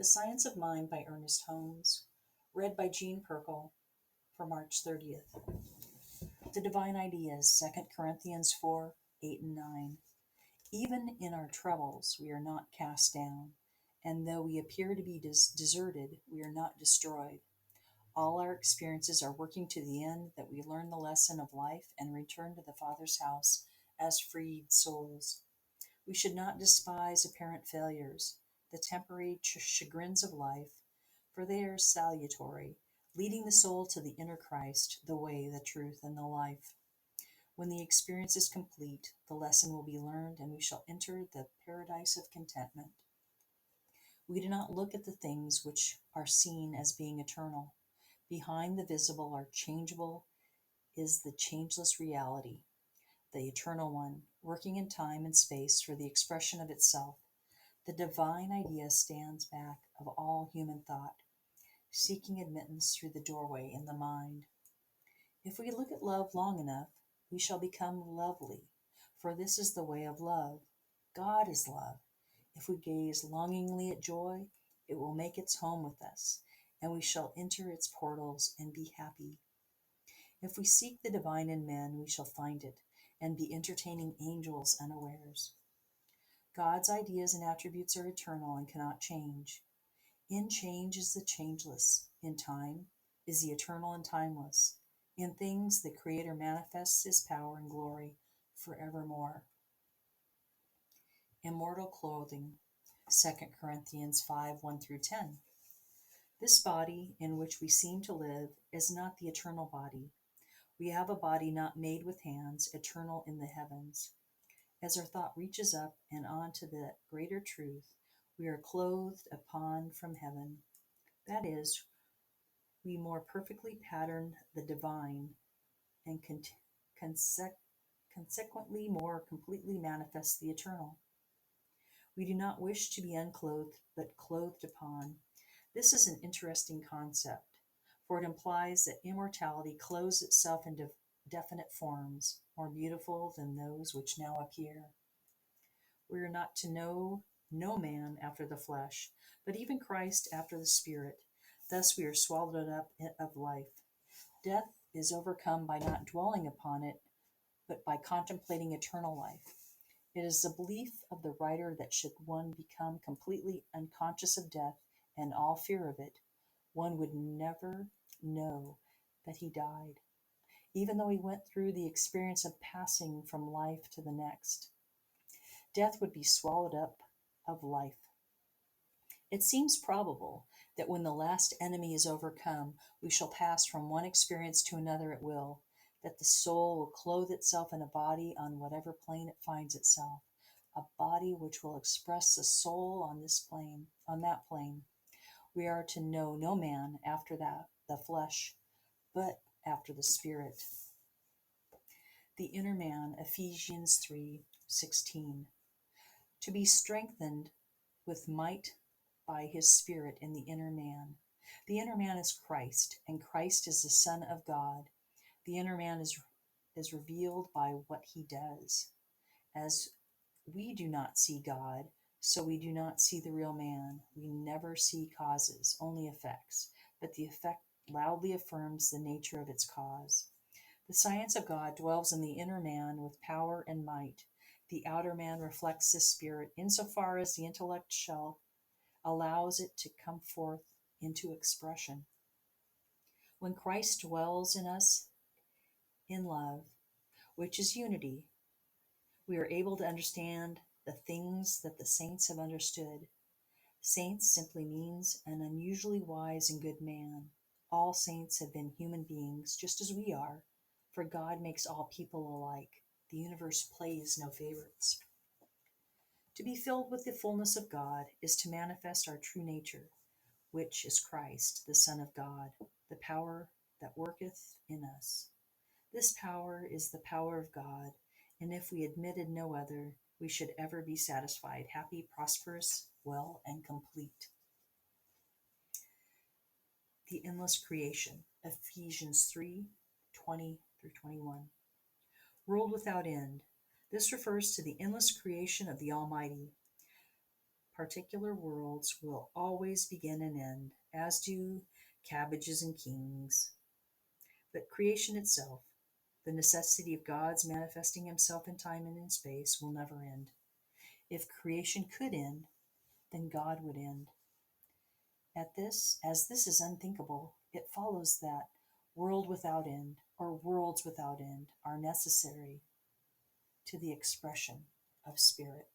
The Science of Mind by Ernest Holmes, read by Jean Perkel for March 30th. The Divine Ideas, 2 Corinthians 4, 8 and 9. Even in our troubles we are not cast down, and though we appear to be deserted, we are not destroyed. All our experiences are working to the end that we learn the lesson of life and return to the Father's house as freed souls. We should not despise apparent failures, the temporary chagrins of life, for they are salutary, leading the soul to the inner Christ, the way, the truth, and the life. When the experience is complete, the lesson will be learned, and we shall enter the paradise of contentment. We do not look at the things which are seen as being eternal. Behind the visible or changeable is the changeless reality, the eternal one, working in time and space for the expression of itself. The divine idea stands back of all human thought, seeking admittance through the doorway in the mind. If we look at love long enough, we shall become lovely, for this is the way of love. God is love. If we gaze longingly at joy, it will make its home with us, and we shall enter its portals and be happy. If we seek the divine in men, we shall find it, and be entertaining angels unawares. God's ideas and attributes are eternal and cannot change. In change is the changeless. In time is the eternal and timeless. In things, the Creator manifests His power and glory forevermore. Immortal clothing, 2 Corinthians 5, 1 through 10. This body in which we seem to live is not the eternal body. We have a body not made with hands, eternal in the heavens. As our thought reaches up and on to the greater truth, we are clothed upon from heaven. That is, we more perfectly pattern the divine and consequently more completely manifest the eternal. We do not wish to be unclothed, but clothed upon. This is an interesting concept, for it implies that immortality clothes itself in definite forms, more beautiful than those which now appear. We are not to know no man after the flesh, but even Christ after the Spirit. Thus we are swallowed up of life. Death is overcome by not dwelling upon it, but by contemplating eternal life. It is the belief of the writer that should one become completely unconscious of death and all fear of it, one would never know that he died, even though he went through the experience of passing from life to the next. Death would be swallowed up of life. It seems probable that when the last enemy is overcome, we shall pass from one experience to another at will, that the soul will clothe itself in a body on whatever plane it finds itself, a body which will express the soul on that plane. We are to know no man after the flesh, but after the Spirit. The inner man, Ephesians 3:16. To be strengthened with might by his Spirit in the inner man. The inner man is Christ, and Christ is the Son of God. The inner man is revealed by what he does. As we do not see God, so we do not see the real man. We never see causes, only effects, but the effect loudly affirms the nature of its cause. The science of God dwells in the inner man with power and might. The outer man reflects the Spirit insofar as the intellect allows it to come forth into expression. When Christ dwells in us in love, which is unity, we are able to understand the things that the saints have understood. Saints simply means an unusually wise and good man. All saints have been human beings, just as we are, for God makes all people alike. The universe plays no favorites. To be filled with the fullness of God is to manifest our true nature, which is Christ, the Son of God, the power that worketh in us. This power is the power of God, and if we admitted no other, we should ever be satisfied, happy, prosperous, well, and complete. The endless creation, Ephesians 3:20 through 21. World without end. This refers to the endless creation of the Almighty. particular worlds will always begin and end, as do cabbages and kings. But creation itself, the necessity of God's manifesting himself in time and in space, will never end. If creation could end, then God would end. As this is unthinkable, it follows that world without end, or worlds without end, are necessary to the expression of spirit.